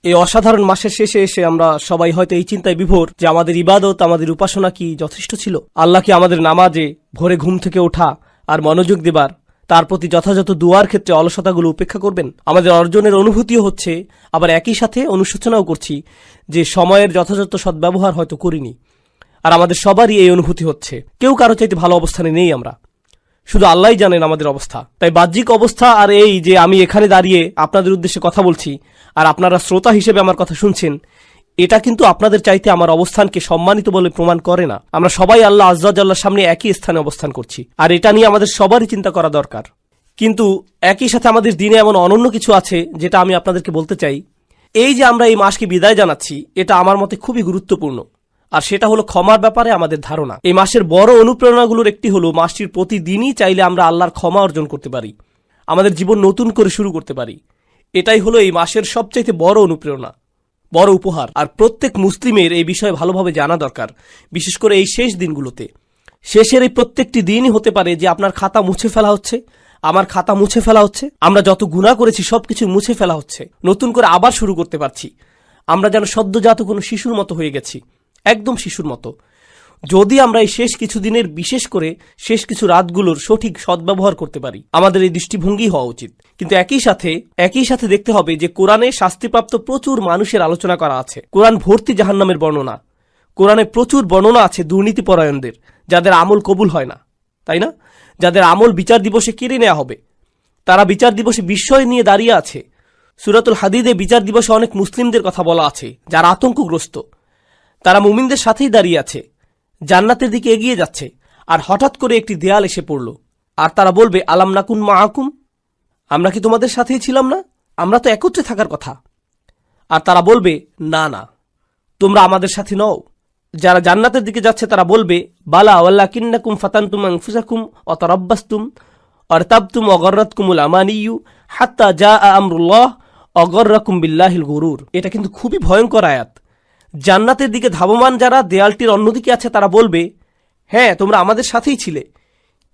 এই অসাধারণ মাসের শেষে এসে আমরা সবাই হয়তো এই চিন্তায় বিভোর যে আমাদের ইবাদত, আমাদের উপাসনা কি যথেষ্ট ছিল? আল্লাহ কি আমাদের নামাজে, ভোরে ঘুম থেকে ওঠা আর মনোযোগ দেবার, তার প্রতি যথাযথ দুয়ার ক্ষেত্রে অলসতাগুলো উপেক্ষা করবেন? আমাদের অর্জনের অনুভূতিও হচ্ছে, আবার একই সাথে অনুশোচনাও করছি যে সময়ের যথাযথ সদ্ব্যবহার হয়তো করিনি। আর আমাদের সবারই এই অনুভূতি হচ্ছে, কেউ কারো চাইতে ভালো অবস্থানে নেই আমরা, শুধু আল্লাহই জানেন আমাদের অবস্থা। তাই বাহ্যিক অবস্থা আর এই যে আমি এখানে দাঁড়িয়ে আপনাদের উদ্দেশ্যে কথা বলছি আর আপনারা শ্রোতা হিসেবে আমার কথা শুনছেন, এটা কিন্তু আপনাদের চাইতে আমার অবস্থানকে সম্মানিত বলে প্রমাণ করে না। আমরা সবাই আল্লাহ আজ্জা ওয়া জাল্লার সামনে একই স্থানে অবস্থান করছি, আর এটা নিয়ে আমাদের সবারই চিন্তা করা দরকার। কিন্তু একই সাথে আমাদের দিনে এমন অনন্য কিছু আছে যেটা আমি আপনাদেরকে বলতে চাই। এই যে আমরা এই মাসকে বিদায় জানাচ্ছি, এটা আমার মতে খুবই গুরুত্বপূর্ণ। আর সেটা হলো ক্ষমার ব্যাপারে আমাদের ধারণা। এই মাসের বড় অনুপ্রেরণাগুলোর একটি হলো মাসটির প্রতিদিনই চাইলে আমরা আল্লাহর ক্ষমা অর্জন করতে পারি, আমাদের জীবন নতুন করে শুরু করতে পারি। এটাই হলো এই মাসের সবচাইতে বড় অনুপ্রেরণা, বড় উপহার। আর প্রত্যেক মুসলিমের এই বিষয়ে ভালোভাবে জানা দরকার, বিশেষ করে এই শেষ দিনগুলোতে। শেষের এই প্রত্যেকটি দিনই হতে পারে যে আপনার খাতা মুছে ফেলা হচ্ছে, আমার খাতা মুছে ফেলা হচ্ছে। আমরা যত গুনাহ করেছি সবকিছু মুছে ফেলা হচ্ছে, নতুন করে আবার শুরু করতে পারছি। আমরা যেন সদ্যজাত কোনো শিশুর মতো হয়ে গেছি, একদম শিশুর মতো। যদি আমরা এই শেষ কিছু দিনের, বিশেষ করে শেষ কিছু রাতগুলোর সঠিক সদ্ব্যবহার করতে পারি, আমাদের এই দৃষ্টিভঙ্গি হওয়া উচিত। কিন্তু একই সাথে দেখতে হবে যে কোরআনে শাস্তিপ্রাপ্ত প্রচুর মানুষের আলোচনা করা আছে। কোরআন ভর্তি জাহান্নামের বর্ণনা। কোরআনে প্রচুর বর্ণনা আছে দুর্নীতিপরায়ণদের, যাদের আমল কবুল হয় না, তাই না? যাদের আমল বিচার দিবসে কেড়ে নেওয়া হবে, তারা বিচার দিবসে বিস্ময় নিয়ে দাঁড়িয়ে আছে। সূরাতুল হাদিদে বিচার দিবসে অনেক মুসলিমদের কথা বলা আছে যারা আতঙ্কগ্রস্ত। তারা মুমিনদের সাথেই দাঁড়িয়ে আছে, জান্নাতের দিকে এগিয়ে যাচ্ছে, আর হঠাৎ করে একটি দেয়াল এসে পড়ল, আর তারা বলবে, আলাম নাকুন মাআকুম, আমরা কি তোমাদের সাথেই ছিলাম না? আমরা তো একত্রে থাকার কথা। আর তারা বলবে, না না, তোমরা আমাদের সাথে নও। যারা জান্নাতের দিকে যাচ্ছে তারা বলবে, বালা ওয়ালাকিন্নাকুম ফাতানতুম আনফুসাকুম ওয়া তারাব্বাসতুম ওয়ারতাবতুম ওয়া গাররাতকুমুল আমানিয়্যু হাত্তা জাআ আমরুল্লাহ ওয়া গাররাকুম বিল্লাহিল গুরুর। এটা কিন্তু খুবই ভয়ঙ্কর আয়াত। জান্নাতের দিকে ধাবমান যারা দেয়ালটির অন্যদিকে আছে তারা বলবে, হ্যাঁ তোমরা আমাদের সাথেই ছিলে,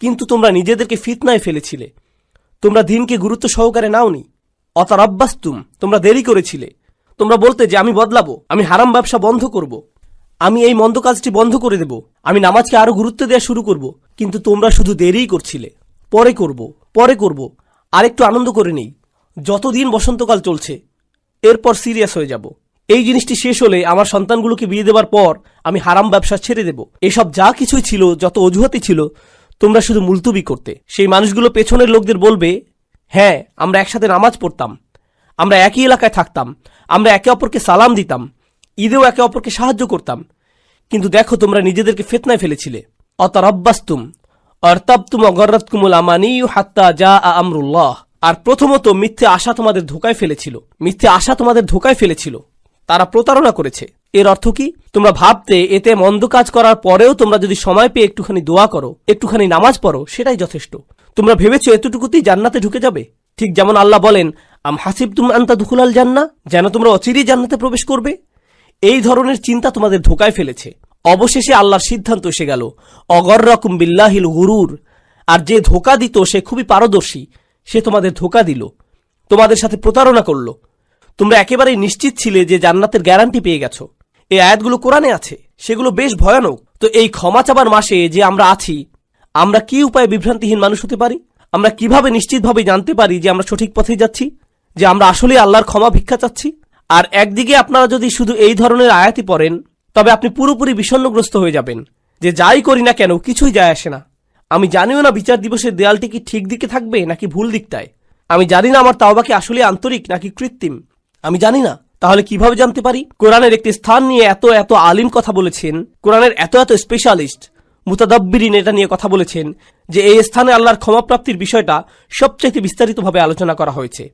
কিন্তু তোমরা নিজেদেরকে ফিতনায় ফেলেছিলে, তোমরা দিনকে গুরুত্ব সহকারে নাওনি। অতারাব্বাসতুম, তোমরা দেরি করেছিলে। তোমরা বলতে যে আমি বদলাবো, আমি হারাম ব্যবসা বন্ধ করব, আমি এই মন্দ কাজটি বন্ধ করে দেব, আমি নামাজকে আরো গুরুত্ব দেওয়া শুরু করব। কিন্তু তোমরা শুধু দেরিই করছিলে, পরে করব, আরেকটু আনন্দ করে নেই। যতদিন বসন্তকাল চলছে, এরপর সিরিয়াস হয়ে যাব। এই জিনিসটি শেষ হলে আমার সন্তানগুলোকে বিয়ে দেবার পর আমি হারাম ব্যবসা ছেড়ে দেব। এসব যা কিছুই ছিল, যত অজুহাতই ছিল, তোমরা শুধু মুলতুবি করতে। সেই মানুষগুলো পেছনের লোকদের বলবে, হ্যাঁ আমরা একসাথে নামাজ পড়তাম, আমরা একই এলাকায় থাকতাম, আমরা একে অপরকে সালাম দিতাম, ঈদেও একে অপরকে সাহায্য করতাম, কিন্তু দেখো তোমরা নিজেদেরকে ফিতনায় ফেলেছিলে। অতারাব্বাসতুম ওয়ারতাবতুম ওয়া গাররাতকুমুল আমানিয়্যু হাত্তা জাআ আমরুল্লাহ। আর প্রথমত মিথ্যে আশা তোমাদের ধোঁকায় ফেলেছিল, তারা প্রতারণা করেছে। এর অর্থ কি? তোমরা ভাবতে এতে মন্দ কাজ করার পরেও তোমরা যদি সময় পেয়ে একটুখানি দোয়া করো, একটুখানি নামাজ পড়ো, সেটাই যথেষ্ট। তোমরা ভেবেছো এতটুকুতেই জান্নাতে ঢুকে যাবে। ঠিক যেমন আল্লাহ বলেন, আম হাসিবতুম আন তাদখুলাল জান্নাহ, যেন তোমরা অচিরেই জান্নাতে প্রবেশ করবে। এই ধরনের চিন্তা তোমাদের ধোঁকায় ফেলেছে। অবশেষে আল্লাহর সিদ্ধান্ত এসে গেল, অগররাকুম বিল্লাহিল গুরুর। আর যে ধোঁকা দিত সে খুবই পারদর্শী, সে তোমাদের ধোঁকা দিল, তোমাদের সাথে প্রতারণা করলো। তোমরা একেবারেই নিশ্চিত ছিলে যে জান্নাতের গ্যারান্টি পেয়ে গেছো। এই আয়াতগুলো কোরআনে আছে, সেগুলো বেশ ভয়ানক। তো এই ক্ষমা চাবার মাসে যে আমরা আছি, আমরা কি উপায়ে বিভ্রান্তিহীন মানুষ হতে পারি? আমরা কিভাবে নিশ্চিতভাবে জানতে পারি যে আমরা সঠিক পথে যাচ্ছি, যে আমরা আসলে আল্লাহর ক্ষমা ভিক্ষা চাচ্ছি? আর একদিকে আপনারা যদি শুধু এই ধরনের আয়াতই পড়েন, তবে আপনি পুরোপুরি বিষণ্ণগ্রস্ত হয়ে যাবেন যে যাই করি না কেন কিছুই যায় আসে না। আমি জানিও না বিচার দিবসের দেয়ালটি কি ঠিক দিকে থাকবে নাকি ভুল দিকটায়। আমি জানি না আমার তাওবা কি আসলে আন্তরিক নাকি কৃত্রিম। আমি জানি না। তাহলে কিভাবে জানতে পারি? কোরআনের একটি স্থান নিয়ে এত আলিম কথা বলেছেন, কোরআনের এত স্পেশালিস্ট মুতাদাব্বিরিন এটা নিয়ে কথা বলেছেন যে এই স্থানে আল্লাহর ক্ষমাপ্রাপ্তির বিষয়টা সবচেয়ে বিস্তারিতভাবে আলোচনা করা হয়েছে।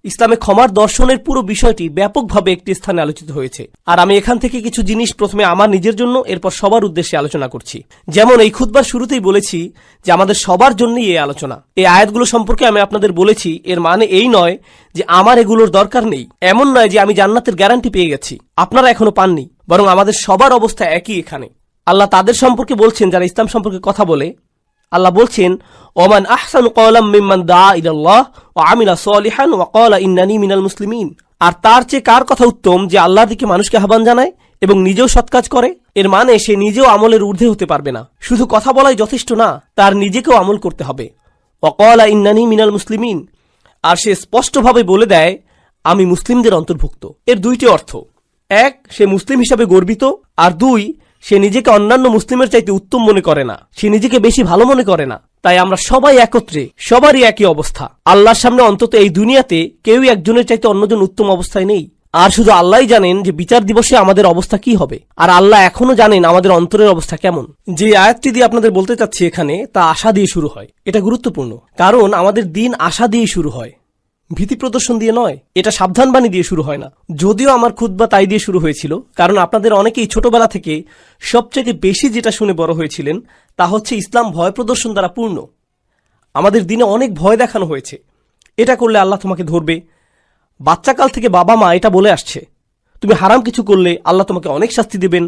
ইসলামে ক্ষমার দর্শনের পুরো বিষয়টি ব্যাপকভাবে একটি স্থানে আলোচিত হয়েছে। আর আমি এখান থেকে কিছু জিনিস প্রথমে আমার নিজের জন্য, এরপর সবার উদ্দেশ্যে আলোচনা করছি। যেমন এই খুতবার শুরুতেই বলেছি যে আমাদের সবার জন্যই এই আলোচনা। এই আয়াতগুলো সম্পর্কে আমি আপনাদের বলেছি, এর মানে এই নয় যে আমার এগুলোর দরকার নেই, এমন নয় যে আমি জান্নাতের গ্যারান্টি পেয়ে গেছি, আপনারা এখনো পাননি, বরং আমাদের সবার অবস্থা একই। এখানে আল্লাহ তাদের সম্পর্কে বলছেন যারা ইসলাম সম্পর্কে কথা বলে। আল্লাহ বলছেন, ওমান আহসানু কওলাম মিম্মান দাআ ইলাল্লাহ ওয়া আমিলা সলিহান ওয়া ক্বালা ইন্নানী মিনাল মুসলিমিন। আর তার চেয়ে কার কথা উত্তম যে আল্লাহর দিকে মানুষকে আহ্বান জানায় এবং নিজেও সৎ কাজ করে? এর মানে সে নিজেও আমলের ঊর্ধ্বে হতে পারবে না। শুধু কথা বলাই যথেষ্ট না, তার নিজেকেও আমল করতে হবে। ওয়াকালা ইন্নানি মিনাল মুসলিমিন, আর সে স্পষ্টভাবে বলে দেয় আমি মুসলিমদের অন্তর্ভুক্ত। এর দুইটি অর্থ, এক, সে মুসলিম হিসাবে গর্বিত, আর দুই, সে নিজেকে অন্যান্য মুসলিমের চাইতে উত্তম মনে করে না, সে নিজেকে বেশি ভালো মনে করে না। তাই আমরা সবাই একত্রে, সবারই একই অবস্থা। আল্লাহর সামনে অন্তত এই দুনিয়াতে কেউই একজনের চাইতে অন্যজন উত্তম অবস্থায় নেই। আর শুধু আল্লাহই জানেন যে বিচার দিবসে আমাদের অবস্থা কি হবে, আর আল্লাহ এখনো জানেন আমাদের অন্তরের অবস্থা কেমন। যে আয়াতটি দিয়ে আপনাদের বলতে চাচ্ছি এখানে, তা আশা দিয়ে শুরু হয়। এটা গুরুত্বপূর্ণ, কারণ আমাদের দিন আশা দিয়ে শুরু হয়, ভীতি প্রদর্শন দিয়ে নয়। এটা সাবধানবাণী দিয়ে শুরু হয় না। যদিও আমার খুতবা তাই দিয়ে শুরু হয়েছিল, কারণ আপনাদের অনেকেই ছোটবেলা থেকে সবচেয়ে বেশি যেটা শুনে বড় হয়েছিলেন তা হচ্ছে ইসলাম ভয় প্রদর্শন দ্বারা পূর্ণ। আমাদের দিনে অনেক ভয় দেখানো হয়েছে, এটা করলে আল্লাহ তোমাকে ধরবে। বাচ্চাকাল থেকে বাবা মা এটা বলে আসছে, তুমি হারাম কিছু করলে আল্লাহ তোমাকে অনেক শাস্তি দেবেন,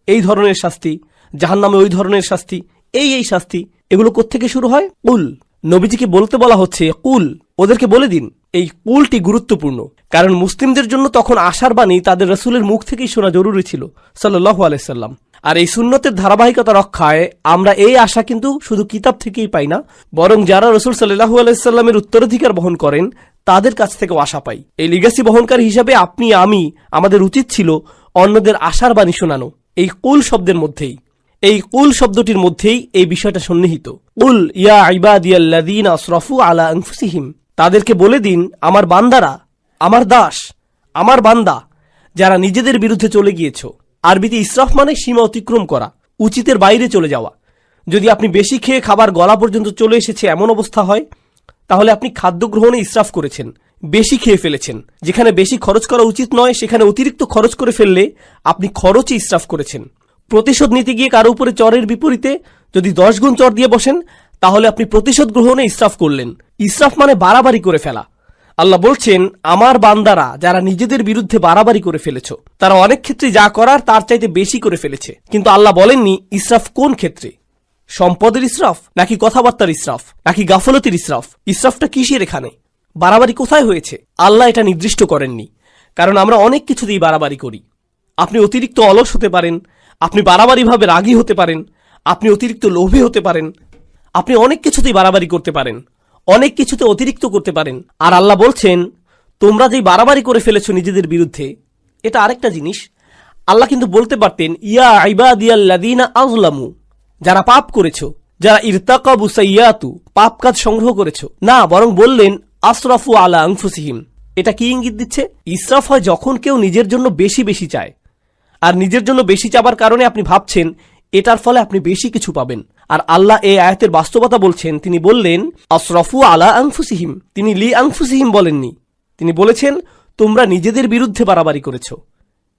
এই ধরনের শাস্তি, জাহান্নামে ওই ধরনের শাস্তি, এই শাস্তি। এগুলো কোত্থেকে শুরু হয়? কুল। নবীজিকে বলতে বলা হচ্ছে কুল, ওদেরকে বলে দিন। এই কুলটি গুরুত্বপূর্ণ, কারণ মুসলিমদের জন্য তখন আশার বাণী তাদের রাসূলের মুখ থেকেই শোনা জরুরি ছিল, সাল্লাল্লাহু আলাইহি সাল্লাম। আর এই সুন্নতের ধারাবাহিকতা রক্ষায় আমরা এই আশা কিন্তু শুধু কিতাব থেকেই পাই না, বরং যারা রাসূল সাল্লাল্লাহু আলাইহি সাল্লামের উত্তরাধিকার বহন করেন তাদের কাছ থেকেও আশা পাই। এই লিগ্যাসি বহনকারী হিসাবে আপনি আমাদের উচিত ছিল অন্যদের আশার বাণী শোনানো। এই কুল শব্দের মধ্যেই, এই কুল শব্দটির মধ্যেই এই বিষয়টা সন্নিহিত। কুল ইয়া ইবাদিয়াল্লাযীনা আসরাফু আলা আনফুসিহিম, তাদেরকে বলে দিন আমার বান্দারা, আমার দাস, আমার বান্দা যারা নিজেদের বিরুদ্ধে চলে গিয়েছো। আরবিতে ইসরাফ মানে সীমা অতিক্রম করা, উচিতের বাইরে চলে যাওয়া। যদি আপনি বেশি খেয়ে খাবার গলা পর্যন্ত চলে এসেছে এমন অবস্থা হয়, তাহলে আপনি খাদ্য গ্রহণে ইসরাফ করেছেন, বেশি খেয়ে ফেলেছেন। যেখানে বেশি খরচ করা উচিত নয় সেখানে অতিরিক্ত খরচ করে ফেললে আপনি খরচে ইসরাফ করেছেন। প্রতিশোধ নিতে গিয়ে কারো উপরে চরের বিপরীতে যদি 10 গুণ চর দিয়ে বসেন, তাহলে আপনি প্রতিশোধ গ্রহণে ইসরাফ করলেন। ইসরাফ মানে বাড়াবাড়ি করে ফেলা। আল্লাহ বলছেন আমার বান্দারা যারা নিজেদের বিরুদ্ধে বাড়াবাড়ি করে ফেলেছো, তারা অনেক ক্ষেত্রে যা করার তার চাইতে বেশি করে ফেলেছে। কিন্তু আল্লাহ বলেননি ইসরাফ কোন ক্ষেত্রে, সম্পদের ইসরাফ নাকি কথাবার্তার ইসরাফ নাকি গাফলতির ইসরাফ। ইসরাফটা কিসের এখানে, বাড়াবাড়ি কোথায় হয়েছে? আল্লাহ এটা নির্দিষ্ট করেননি, কারণ আমরা অনেক কিছুতেই বাড়াবাড়ি করি। আপনি অতিরিক্ত অলস হতে পারেন, আপনি বাড়াবাড়িভাবে রাগী হতে পারেন, আপনি অতিরিক্ত লোভী হতে পারেন, আপনি অনেক কিছুতেই বাড়াবাড়ি করতে পারেন, অনেক কিছুতে অতিরিক্ত করতে পারেন। আর আল্লাহ বলছেন তোমরা যেই বাড়াবাড়ি করে ফেলেছো নিজেদের বিরুদ্ধে, এটা আরেকটা জিনিস। আল্লাহ কিন্তু বলতে পারতেন ইয়া ইবাদিয়াল্লাযীনা আযলামু, যারা পাপ করেছো, যারা ইরতাকাবু সাইয়্যাতু, পাপ কাজ সংগ্রহ করেছো। না, বরং বললেন আসরাফু আলা আনফুসিহিম। এটা কি ইঙ্গিত দিচ্ছে? ইসরাফ হয় যখন কেউ নিজের জন্য বেশি বেশি চায়, আর নিজের জন্য বেশি চাবার কারণে আপনি ভাবছেন এটার ফলে আপনি বেশি কিছু পাবেন। আর আল্লাহ এই আয়াতের বাস্তবতা বলছেন, তিনি বললেন আসরাফু আলা আনফুসিহিম, তিনি লি আনফুসিহিম বলেননি। তিনি বলেছেন তোমরা নিজেদের বিরুদ্ধে বাড়াবাড়ি করেছো,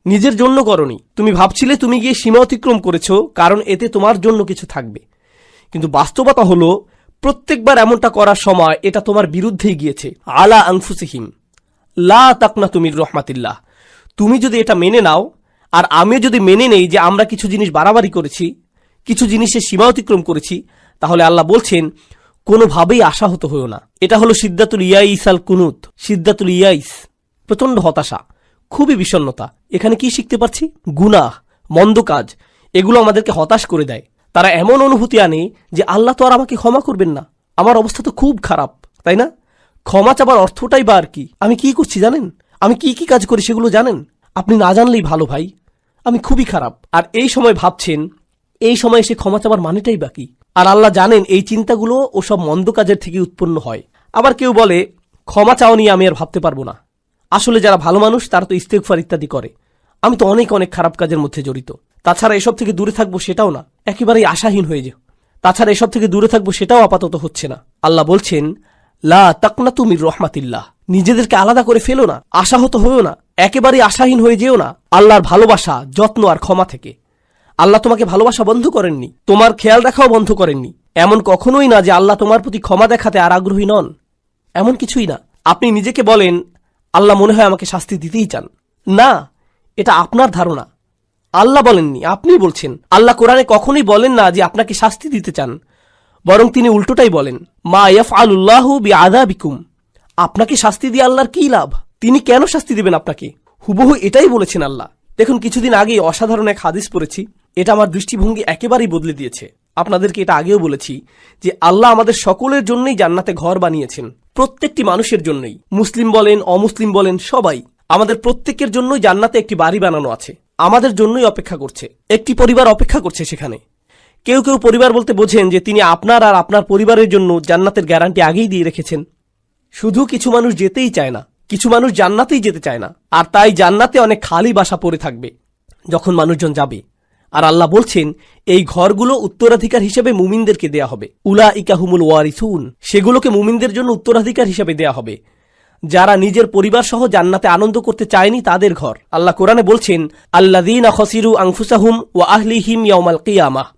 নিজের জন্য করনি। তুমি ভাবছিলে তুমি গিয়ে সীমা অতিক্রম করেছো কারণ এতে তোমার জন্য কিছু থাকবে, কিন্তু বাস্তবতা হলো প্রত্যেকবার এমনটা করার সময় এটা তোমার বিরুদ্ধেই গিয়েছে। আলা আনফুসিহিম লা তাকনাতু মির রাহমাতিল্লাহ। তুমি যদি এটা মেনে নাও আর আমি যদি মেনে নেই যে আমরা কিছু জিনিস বাড়াবাড়ি করেছি, কিছু জিনিসের সীমা অতিক্রম করেছি, তাহলে আল্লাহ বলছেন কোনোভাবেই আশাহত হইও না। এটা হলো সিদ্দাতুল ইয়াইস আল কুনুত। সিদ্দাতুল ইয়াইস প্রচন্ড হতাশা, খুবই বিষণ্ণতা। এখানে কি শিখতে পারছি? গুনাহ, মন্দ কাজ, এগুলো আমাদেরকে হতাশ করে দেয়। তারা এমন অনুভূতি আনে যে আল্লাহ তো আর আমাকে ক্ষমা করবেন না, আমার অবস্থা তো খুব খারাপ, তাই না? ক্ষমা চাবার অর্থটাই বা আর কি? আমি কি করছি জানেন? আমি কি কি কাজ করি সেগুলো জানেন? আপনি না জানলেই ভালো ভাই, আমি খুবই খারাপ। আর এই সময় ভাবছেন এই সময় এসে ক্ষমা চাবার মানেটাই বাকি। আর আল্লাহ জানেন এই চিন্তাগুলো ওসব মন্দ কাজের থেকে উৎপন্ন হয়। আবার কেউ বলে ক্ষমা চাও নিয়ে আমি আর ভাবতে পারবো না। আসলে যারা ভালো মানুষ তারা তো ইস্তেগফার ইত্যাদি করে, আমি তো অনেক অনেক খারাপ কাজের মধ্যে জড়িত। তাছাড়া এসব থেকে দূরে থাকবো সেটাও না, একেবারেই আশাহীন হয়ে যাও। তাছাড়া এসব থেকে দূরে থাকবো সেটাও আপাতত হচ্ছে না। আল্লাহ বলছেন লা তাকনাতু মির রাহমাতিল্লাহ, নিজেদেরকে আলাদা করে ফেলো না, আশাহত হয়েও না, একেবারেই আশাহীন হয়ে যেও না আল্লাহর ভালোবাসা, যত্ন আর ক্ষমা থেকে। আল্লাহ তোমাকে ভালোবাসা বন্ধ করেননি, তোমার খেয়াল রাখাও বন্ধ করেননি। এমন কখনোই না যে আল্লাহ তোমার প্রতি ক্ষমা দেখাতে আর আগ্রহী নন, এমন কিছুই না। আপনি নিজেকে বলেন আল্লাহ মনে হয় আমাকে শাস্তি দিতেই চান। না, এটা আপনার ধারণা, আল্লাহ বলেননি, আপনি বলছেন। আল্লাহ কোরআনে কখনোই বলেন না যে আপনাকে শাস্তি দিতে চান, বরং তিনি উল্টোটাই বলেন মা ইয়াফআলুল্লাহু বিআযাবিকুম, আপনাকে শাস্তি দিয়ে আল্লাহর কি লাভ? তিনি কেন শাস্তি দেবেন আপনাকে? হুবহু এটাই বলেছেন আল্লাহ। দেখুন, কিছুদিন আগেই অসাধারণ এক হাদিস পড়েছি, এটা আমার দৃষ্টিভঙ্গি একেবারেই বদলে দিয়েছে। আপনাদেরকে এটা আগেও বলেছি যে আল্লাহ আমাদের সকলের জন্যই জান্নাতে ঘর বানিয়েছেন, প্রত্যেকটি মানুষের জন্যই, মুসলিম বলেন অমুসলিম বলেন সবাই, আমাদের প্রত্যেকের জন্যই জান্নাতে একটি বাড়ি বানানো আছে, আমাদের জন্যই অপেক্ষা করছে, একটি পরিবার অপেক্ষা করছে সেখানে। কেউ কেউ পরিবার বলতে বোঝেন যে তিনি আপনার আর আপনার পরিবারের জন্য জান্নাতের গ্যারান্টি আগেই দিয়ে রেখেছেন। শুধু কিছু মানুষ যেতেই চায় না, কিছু মানুষ জান্নাতেই যেতে চায় না, আর তাই জান্নাতে অনেক খালি বাসা পড়ে থাকবে যখন মানুষজন যাবে। আর আল্লাহ বলছেন এই ঘরগুলো উত্তরাধিকার হিসেবে মুমিনদেরকে দেয়া হবে। উলাইকা হুমুল ওয়ারিসুন, সেগুলোকে মুমিনদের জন্য উত্তরাধিকার হিসেবে দেয়া হবে। যারা নিজের পরিবার সহ জান্নাতে আনন্দ করতে চায়নি তাদের ঘর। আল্লাহ কোরআনে বলছেন আল্লাযীনা খাসিরু আনফুসাহুম ওয়া আহলিহিম ইয়াওমাল কিয়ামাহ,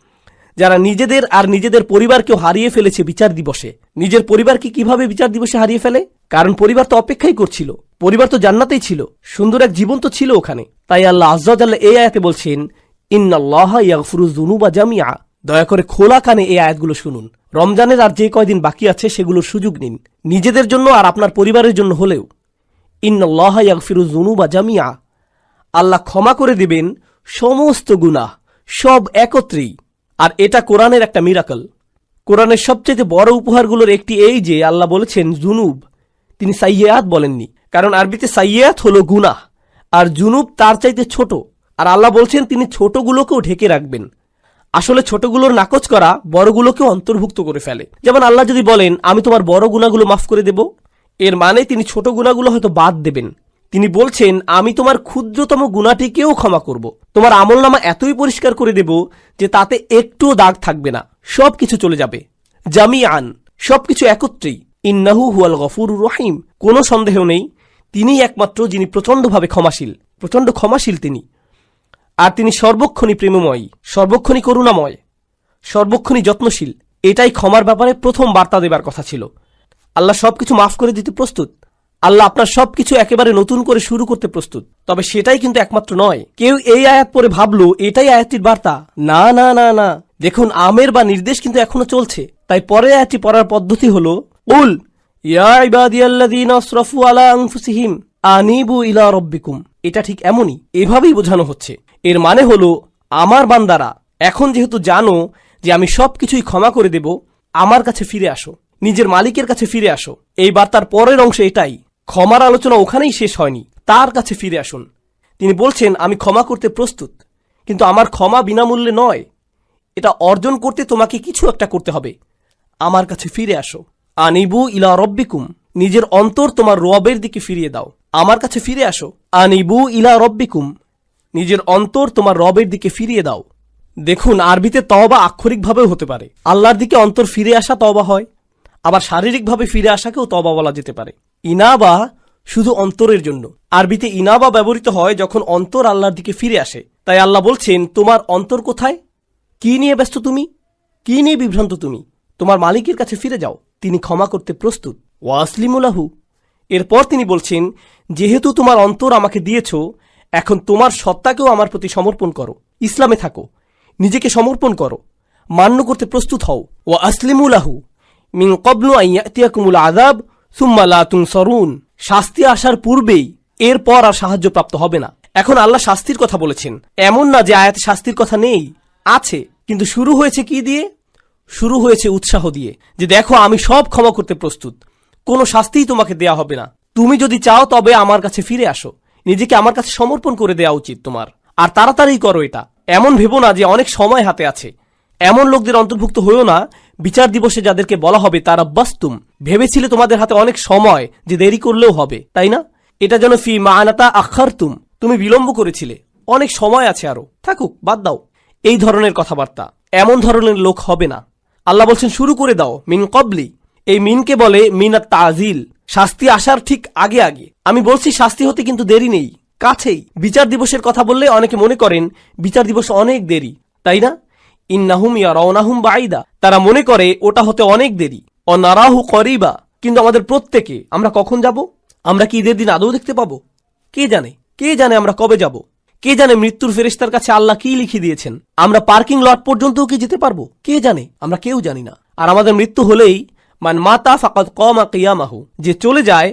যারা নিজেদের আর নিজেদের পরিবারকেও হারিয়ে ফেলেছে বিচার দিবসে। নিজের পরিবারকে কিভাবে বিচার দিবসে হারিয়ে ফেলে? কারণ পরিবার তো অপেক্ষাই করছিল, পরিবার তো জান্নাতেই ছিল, সুন্দর এক জীবন তো ছিল ওখানে। তাই আল্লাহ আযজা ওয়া জাল্লা এই আয়াতে বলছেন ইন্নাল্লাহা ইয়াগফিরুয যুনুবা জামিআ। দয়া করে খোলা কানে এই আয়াতগুলো শুনুন। রমজানের আর যে কয়দিন বাকি আছে সেগুলোর সুযোগ নিন, নিজেদের জন্য আর আপনার পরিবারের জন্য হলেও। ইন্নাল্লাহা ইয়াগফিরুয যুনুবা জামিআ, আল্লাহ ক্ষমা করে দিবেন সমস্ত গুনাহ, সব একত্রেই। আর এটা কোরআনের একটা মিরাকল। কোরআনের সবচেয়ে বড় উপহারগুলোর একটি এই যে আল্লাহ বলেছেন জুনুব, তিনি সাইয়্যাত বলেননি। কারণ আরবিতে সাইয়্যাত হলো গুনাহ, আর জুনুব তার চাইতে ছোট। আর আল্লাহ বলছেন তিনি ছোটগুলোকেও ঢেকে রাখবেন। আসলে ছোটগুলোর নাকচ করা বড়গুলোকেও অন্তর্ভুক্ত করে ফেলে। যেমন আল্লাহ যদি বলেন আমি তোমার বড় গুনাহগুলো মাফ করে দেব, এর মানে তিনি ছোট গুনাহগুলো হয়তো বাদ দেবেন। তিনি বলছেন আমি তোমার ক্ষুদ্রতম গুনাহটিকেও ক্ষমা করব, তোমার আমলনামা এতই পরিষ্কার করে দেব যে তাতে একটুও দাগ থাকবে না, সবকিছু চলে যাবে। জামিআন, সবকিছু একত্রেই। ইন্নাহু হুয়াল গফুরুর রহিম, কোনো সন্দেহ নেই তিনিই একমাত্র যিনি প্রচণ্ডভাবে ক্ষমাশীল, প্রচণ্ড ক্ষমাশীল তিনি। আর তিনি সর্বক্ষণই প্রেমময়, সর্বক্ষণই করুণাময়, সর্বক্ষণই যত্নশীল। এটাই ক্ষমার ব্যাপারে প্রথম বার্তা দেবার কথা ছিল। আল্লাহ সবকিছু মাফ করে দিতে প্রস্তুত। আল্লাহ আপনার সবকিছু একেবারে নতুন করে শুরু করতে প্রস্তুত। তবে সেটাই কিন্তু একমাত্র নয়। কেউ এই আয়াত পড়ে ভাবলো এটাই আয়াতটির বার্তা। না না না না, দেখুন আমের বা নির্দেশ কিন্তু এখনো চলছে। তাই পরের আয়াতটি পড়ার পদ্ধতি হলো উল ইয়া ইবাদিয়াল্লাযীনা আসরাফু আলা আনফুসিহিম আনিবু ইলা রাব্বিকুম। এটা ঠিক এমনই, এভাবেই বোঝানো হচ্ছে। এর মানে হলো আমার বান্দারা এখন যেহেতু জানো যে আমি সবকিছুই ক্ষমা করে দেব, আমার কাছে ফিরে আসো, নিজের মালিকের কাছে ফিরে আসো। এই বার্তার পরের অংশ এটাই। ক্ষমার আলোচনা ওখানেই শেষ হয়নি, তার কাছে ফিরে আসুন। তিনি বলছেন আমি ক্ষমা করতে প্রস্তুত, কিন্তু আমার ক্ষমা বিনামূল্যে নয়, এটা অর্জন করতে তোমাকে কিছু একটা করতে হবে। আমার কাছে ফিরে আসো। আনিবু ইলা রব্বিকুম, নিজের অন্তর তোমার রবের দিকে ফিরিয়ে দাও। আমার কাছে ফিরে আসো। আনিবু ইলা রব্বিকুম, নিজের অন্তর তোমার রবের দিকে ফিরিয়ে দাও। দেখুন আরবিতে তওবা আক্ষরিকভাবেও হতে পারে, আল্লাহর দিকে অন্তর ফিরে আসা তওবা হয়, আবার শারীরিকভাবে ফিরে আসাকেও তওবা বলা যেতে পারে। ইনাবা শুধু অন্তরের জন্য। আরবিতে ইনাবা ব্যবহৃত হয় যখন অন্তর আল্লাহর দিকে ফিরে আসে। তাই আল্লাহ বলছেন তোমার অন্তর কোথায়, কি নিয়ে ব্যস্ত তুমি, কি নিয়ে বিভ্রান্ত তুমি? তোমার মালিকের কাছে ফিরে যাও, তিনি ক্ষমা করতে প্রস্তুত। ওয়াসলিমু লাহু। এরপর তিনি বলছেন যেহেতু তোমার অন্তর আমাকে দিয়েছ, এখন তোমার সত্তাকেও আমার প্রতি সমর্পণ করো, ইসলামে থাকো, নিজেকে সমর্পণ করো, মান্য করতে প্রস্তুত হও। ওয়া আসলিমু লাহু মিন ক্বাবলু আন ইয়াতিয়াকুমুল আযাব সুম্মা লা তুনসারুন। শাস্তি আসার পূর্বেই এরপর আর সাহায্য প্রাপ্ত হবে না। এখন আল্লাহ শাস্তির কথা বলেছেন, এমন না যে আয়াতে শাস্তির কথা নেই, আছে, কিন্তু শুরু হয়েছে কি দিয়ে? শুরু হয়েছে উৎসাহ দিয়ে, যে দেখো আমি সব ক্ষমা করতে প্রস্তুত, কোনো শাস্তিই তোমাকে দেয়া হবে না। তুমি যদি চাও তবে আমার কাছে ফিরে আসো, নিজেকে আমার কাছে সমর্পণ করে দেওয়া উচিত তোমার, আর তাড়াতাড়ি করো এটা। এমন ভেবো না যে অনেক সময় হাতে আছে, এমন লোকদের অন্তর্ভুক্ত হয়েও না বিচার দিবসে যাদেরকে বলা হবে তারা বাস্তুম, ভেবেছিলে তোমাদের হাতে অনেক সময় যে দেরি করলেও হবে, তাই না? এটা যেন ফি মানাতা আখারতুম, তুমি বিলম্ব করেছিলে, অনেক সময় আছে আরো, থাকুক, বাদ দাও। এই ধরনের কথাবার্তা, এমন ধরনের লোক হবে না। আল্লাহ বলছেন শুরু করে দাও মিন কবলি। এই মিনকে বলে মিনাত তাজিল, শাস্তি আসার ঠিক আগে আগে। আমি বলছি শাস্তি হতে কিন্তু দেরি নেই, কাছেই। বিচার দিবসের কথা বললে অনেকে মনে করেন বিচার দিবস অনেক দেরি, তাই না? ইন্নাহুম ইয়ারাউনাহুম বাঈদা, তারা মনে করে ওটা হতে অনেক দেরি। অনারাহু করিবা, কিন্তু আমাদের প্রত্যেকে আমরা কখন যাব? আমরা কি ঈদের দিন আদৌ দেখতে পাবো? কে জানে, কে জানে আমরা কবে যাব? কে জানে মৃত্যুর ফেরেশতার কাছে আল্লাহ কি লিখে দিয়েছেন? আমরা পার্কিং লট পর্যন্তও কি যেতে পারবো? কে জানে, আমরা কেউ জানি না। আর আমাদের মৃত্যু হলেই মান মাতা ফাকাদ কামা কিয়ামাহু, যে চলে যায়,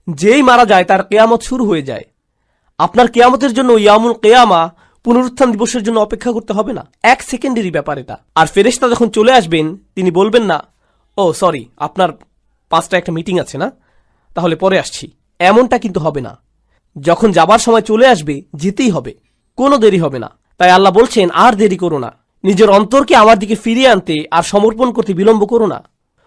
যেই মারা যায় তার কেয়ামত শুরু হয়ে যায়। আপনার কেয়ামতের জন্য ইয়ামুল কেয়ামা, পুনরুত্থান দিবসের জন্য অপেক্ষা করতে হবে না। 1 সেকেন্ডেরই ব্যাপার এটা। আর ফেরেশতা যখন চলে আসবেন, তিনি বলবেন না, ও সরি, আপনার 5টা একটা মিটিং আছে না, তাহলে পরে আসছি। এমনটা কিন্তু হবে না। যখন যাবার সময় চলে আসবে, যেতেই হবে, কোনো দেরি হবে না। তাই আল্লাহ বলছেন, আর দেরি করো না, নিজের অন্তরকে আমার দিকে ফিরিয়ে আনতে আর সমর্পণ করতে বিলম্ব করো না।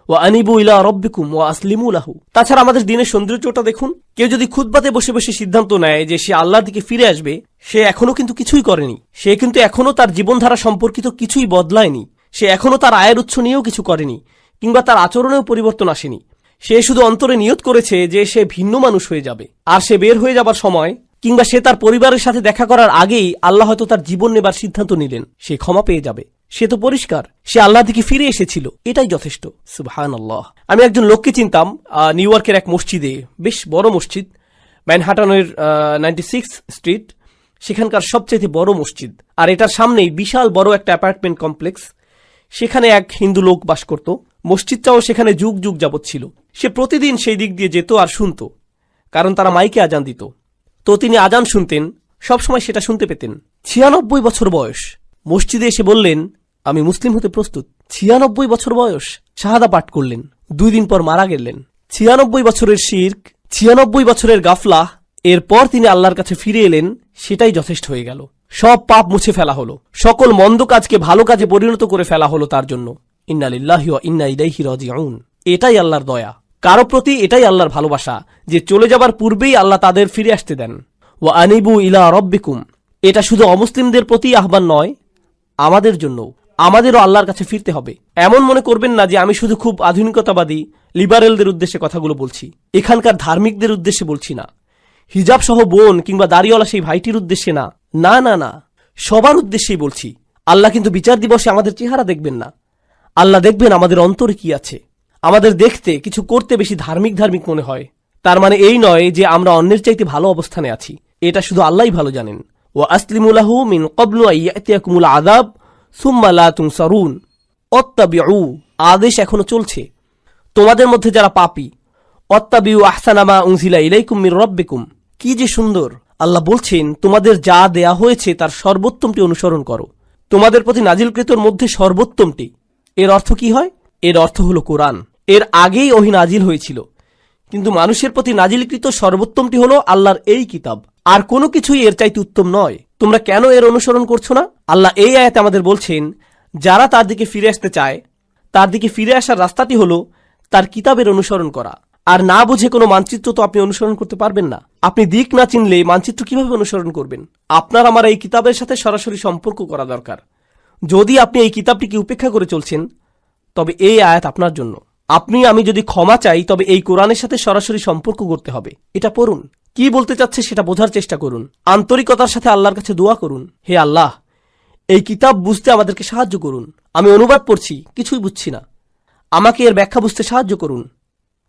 ওয়া আনিবু ইলা রাব্বিকুম ওয়া আসলিমু লাহু। তাছাড়া আমাদের দিনের সৌন্দর্যটা দেখুন। কেউ যদি খুতবাতে বসে বসে সিদ্ধান্ত নেয় যে সে আল্লাহর দিকে ফিরে আসবে, সে এখনো কিন্তু কিছুই করেনি। সে কিন্তু এখনো তার জীবনধারা সম্পর্কিত কিছুই বদলায়নি। সে এখনো তার আয়ের উৎস নিয়েও কিছু করেনি, কিংবা তার আচরণেও পরিবর্তন আসেনি। সে শুধু অন্তরে নিয়ত করেছে যে সে ভিন্ন মানুষ হয়ে যাবে। আর সে বের হয়ে যাবার সময়, কিংবা সে তার পরিবারের সাথে দেখা করার আগেই আল্লাহ হয়তো তার জীবন নেবার সিদ্ধান্ত নিলেন, সে ক্ষমা পেয়ে যাবে। সে তো পরিষ্কার, সে আল্লাহ দিকে ফিরে এসেছিল, এটাই যথেষ্ট। সুবহানাল্লাহ। আমি একজন লোককে চিনতাম নিউ ইয়র্কের এক মসজিদে, বেশ বড় মসজিদ, ম্যানহাটনের 96 স্ট্রিট, সেখানকার সবচেয়ে বড় মসজিদ। আর এটার সামনেই বিশাল বড় একটা অ্যাপার্টমেন্ট কমপ্লেক্স। সেখানে এক হিন্দু লোক বাস করত। মসজিদটাও সেখানে যুগ যুগ যাবৎ ছিল। সে প্রতিদিন সেই দিক দিয়ে যেত আর শুনত, কারণ তারা মাইকে আজান দিত। তো তিনি আজান শুনতেন, সবসময় সেটা শুনতে পেতেন। 96 বছর বয়স। মসজিদে এসে বললেন, আমি মুসলিম হতে প্রস্তুত। 96 বছর বয়স। শাহাদা পাঠ করলেন। 2 দিন পর মারা গেলেন। 96 বছরের শিরক, 96 বছরের গাফলা। এরপর তিনি আল্লাহর কাছে ফিরে এলেন, সেটাই যথেষ্ট হয়ে গেল। সব পাপ মুছে ফেলা হলো, সকল মন্দ কাজকে ভালো কাজে পরিণত করে ফেলা হলো তার জন্য। ইন্না লিল্লাহি ওয়া ইন্না ইলাইহি রাজিউন। এটাই আল্লাহর দয়া, কারো প্রতি এটাই আল্লাহর ভালোবাসা, যে চলে যাবার পূর্বেই আল্লাহ তাদের ফিরে আসতে দেন। ওয়া আনিবু ইলা রাব্বিকুম। এটা শুধু অমুসলিমদের প্রতি আহ্বান নয়, আমাদের জন্য, আমাদেরও আল্লাহর কাছে ফিরতে হবে। এমন মনে করবেন না যে আমি শুধু খুব আধুনিকতাবাদী লিবারেলদের উদ্দেশ্যে কথাগুলো বলছি, এখানকার ধার্মিকদের উদ্দেশ্যে বলছি না, হিজাব সহ বোন কিংবা দাড়িওয়ালা সেই ভাইটির উদ্দেশ্যে না, না না না, সবার উদ্দেশ্যেই বলছি। আল্লাহ কিন্তু বিচার দিবসে আমাদের চেহারা দেখবেন না, আল্লাহ দেখবেন আমাদের অন্তরে কি আছে। আমাদের দেখতে, কিছু করতে বেশি ধার্মিক ধার্মিক মনে হয়, তার মানে এই নয় যে আমরা অন্যের চাইতে ভালো অবস্থানে আছি। এটা শুধু আল্লাহই ভালো জানেন। ওয়া আসলিমু লাহু মিন ক্বাবলু আইয়াতিয়াকুমুল আযাব সুম্মা লা তুনসারুন। অত্তাবিউ, আদেশ এখনো চলছে। তোমাদের মধ্যে যারা পাপী, অত্তাবিউ আহসানা মা উনজিলা ইলাইকুম মির রাব্বিকুম। কি যে সুন্দর! আল্লাহ বলছেন, তোমাদের যা দেয়া হয়েছে তার সর্বোত্তমটি অনুসরণ করো। তোমাদের প্রতি নাজিলকৃতর মধ্যে সর্বোত্তমটি। এর অর্থ কি হয়? এর অর্থ হলো কোরআন। এর আগেই ওহী নাজিল হয়েছিল, কিন্তু মানুষের প্রতি নাজিলকৃত সর্বোত্তমটি হলো আল্লাহর এই কিতাব। আর কোনো কিছুই এর চাইতে উত্তম নয়। তোমরা কেন এর অনুসরণ করছো না? আল্লাহ এই আয়াতে আমাদের বলছেন, যারা তার দিকে ফিরে আসতে চায়, তার দিকে ফিরে আসার রাস্তাটি হলো তার কিতাবের অনুসরণ করা। আর না বুঝে কোনো মানচিত্র তো আপনি অনুসরণ করতে পারবেন না। আপনি দিক না চিনলে মানচিত্র কিভাবে অনুসরণ করবেন? আপনার আমার এই কিতাবের সাথে সরাসরি সম্পর্ক করা দরকার। যদি আপনি এই কিতাবটিকে উপেক্ষা করে চলছেন, তবে এই আয়াত আপনার জন্য। আপনি আমি যদি ক্ষমা চাই, তবে এই কোরআনের সাথে সরাসরি সম্পর্ক করতে হবে। এটা পড়ুন, কি বলতে চাচ্ছে সেটা বোঝার চেষ্টা করুন, আন্তরিকতার সাথে আল্লাহর কাছে দোয়া করুন, হে আল্লাহ, এই কিতাব বুঝতে আমাদেরকে সাহায্য করুন। আমি অনুবাদ পড়ছি, কিছুই বুঝছি না, আমাকে এর ব্যাখ্যা বুঝতে সাহায্য করুন।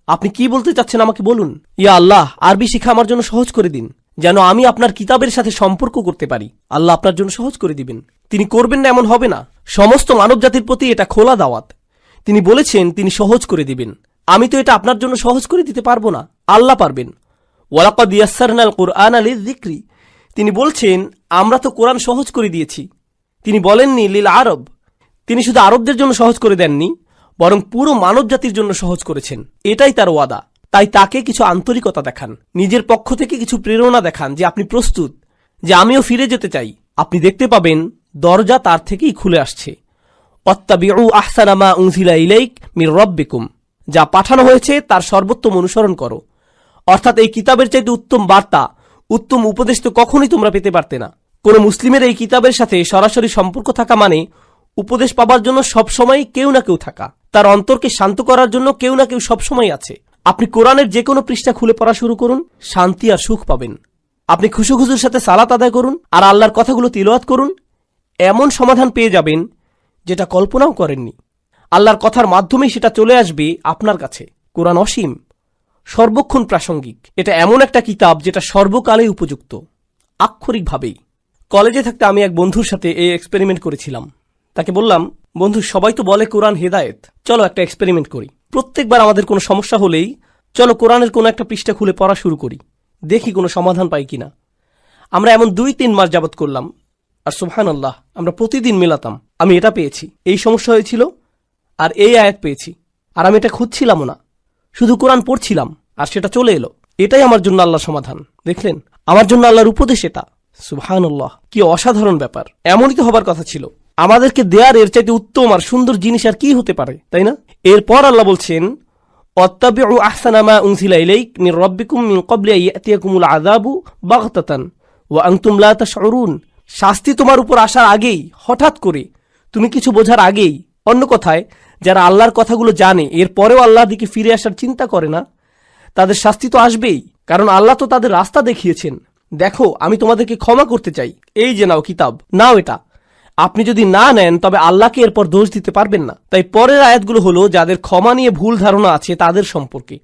আপনি কি বলতে চাচ্ছেন আমাকে বলুন। ইয়া আল্লাহ, আরবি শিখা আমার জন্য সহজ করে দিন, যেন আমি আপনার কিতাবের সাথে সম্পর্ক করতে পারি। আল্লাহ আপনার জন্য সহজ করে দিবেন। তিনি করবেন না এমন হবে না। সমস্ত মানব জাতির প্রতি এটা খোলা দাওয়াত। তিনি বলেছেন তিনি সহজ করে দিবেন। আমি তো এটা আপনার জন্য সহজ করে দিতে পারবো না, আল্লাহ পারবেন। ওয়ালাকাদ ইয়াসসারনাল কুরআনা লিযিকরি। তিনি বলছেন আমরা তো কোরআন সহজ করে দিয়েছি। তিনি বলেননি লিল আরব। তিনি শুধু আরবদের জন্য সহজ করে দেননি, বরং পুরো মানব জাতির জন্য সহজ করেছেন। এটাই তার ওয়াদা। তাই তাকে কিছু আন্তরিকতা দেখান, নিজের পক্ষ থেকে কিছু প্রেরণা দেখান যে আপনি প্রস্তুত, যে আমিও ফিরে যেতে চাই। আপনি দেখতে পাবেন দরজা তার থেকেই খুলে আসছে। অত্তাবিউ আহসানা মা উনজিলা ইলাইক মির রাব্বিকুম। যা পাঠানো হয়েছে তার সর্বোত্তম অনুসরণ করো। অর্থাৎ এই কিতাবের চাইতে উত্তম বার্তা, উত্তম উপদেশ তো কখনোই তোমরা পেতে পারতে না। কোন মুসলিমের এই কিতাবের সাথে সরাসরি সম্পর্ক থাকা মানে উপদেশ পাবার জন্য সবসময় কেউ না কেউ থাকা, তার অন্তরকে শান্ত করার জন্য কেউ না কেউ সবসময় আছে। আপনি কোরআনের যে কোনো পৃষ্ঠা খুলে পড়া শুরু করুন, শান্তি আর সুখ পাবেন। আপনি খুশুখুজুর সাথে সালাত আদায় করুন আর আল্লাহর কথাগুলো তিলাওয়াত করুন, এমন সমাধান পেয়ে যাবেন যেটা কল্পনাও করেননি। আল্লাহর কথার মাধ্যমেই সেটা চলে আসবে আপনার কাছে। কোরআন অসীম, সর্বক্ষণ প্রাসঙ্গিক। এটা এমন একটা কিতাব যেটা সর্বকালেই উপযুক্ত, আক্ষরিকভাবেই। কলেজে থাকতে আমি এক বন্ধুর সাথে এই এক্সপেরিমেন্ট করেছিলাম। তাকে বললাম, বন্ধু, সবাই তো বলে কোরআন হেদায়েত, চলো একটা এক্সপেরিমেন্ট করি। প্রত্যেকবার আমাদের কোনো সমস্যা হলেই চলো কোরআনের কোনো একটা পৃষ্ঠা খুলে পড়া শুরু করি, দেখি কোনো সমাধান পাই কিনা। আমরা এমন 2-3 মাস যাবত করলাম, আর সুবহানাল্লাহ আমরা প্রতিদিন মেলাতাম। আমি এটা পেয়েছি, এই সমস্যা হয়েছিল, আর এই আয়াত পেয়েছি, আর আমি এটা খুঁজছিলামও না, শুধু কোরআন পড়ছিলাম আর সেটা চলে এলো। এটাই আমার জন্য আল্লাহর সমাধান। দেখলেন, আমার জন্য আল্লাহর উপদেশ এটা। সুবহানাল্লাহ, কি অসাধারণ ব্যাপার। এমনই তো হবার কথা ছিল। আমাদেরকে দেয়ার এর চাইতে উত্তম আর সুন্দর জিনিস আর কি হতে পারে, তাই না? এরপর আল্লাহ বলছেন, ওয়াত্তাবিউ আহসানা মা উনজিলা ইলাইক মির রাব্বিকুম মিন ক্বাবলি আন ইয়াতিয়াকুমুল আযাবু বাগতাতান ওয়া আনতুম লা তাশউরুন। শাস্তি তোমার উপর আসার আগেই, হঠাৎ করে, তুমি কিছু বোঝার আগেই। অন্য কথায়, যারা আল্লাহর কথাগুলো জানে এরপরেও আল্লাহর দিকে ফিরে আসার চিন্তা করে না, তাদের শাস্তি তো আসবেই, কারণ আল্লাহ তো তাদের রাস্তা দেখিয়েছেন। দেখো, আমি তোমাদেরকে ক্ষমা করতে চাই, এই যে নাও কিতাব, নাও এটা। আপনি যদি না নেন তবে আল্লাহকে এরপর দোষ দিতে পারবেন না। তাই পরের আয়াতগুলো হলো যাদের ক্ষমা নিয়ে ভুল ধারণা আছে তাদের সম্পর্কে।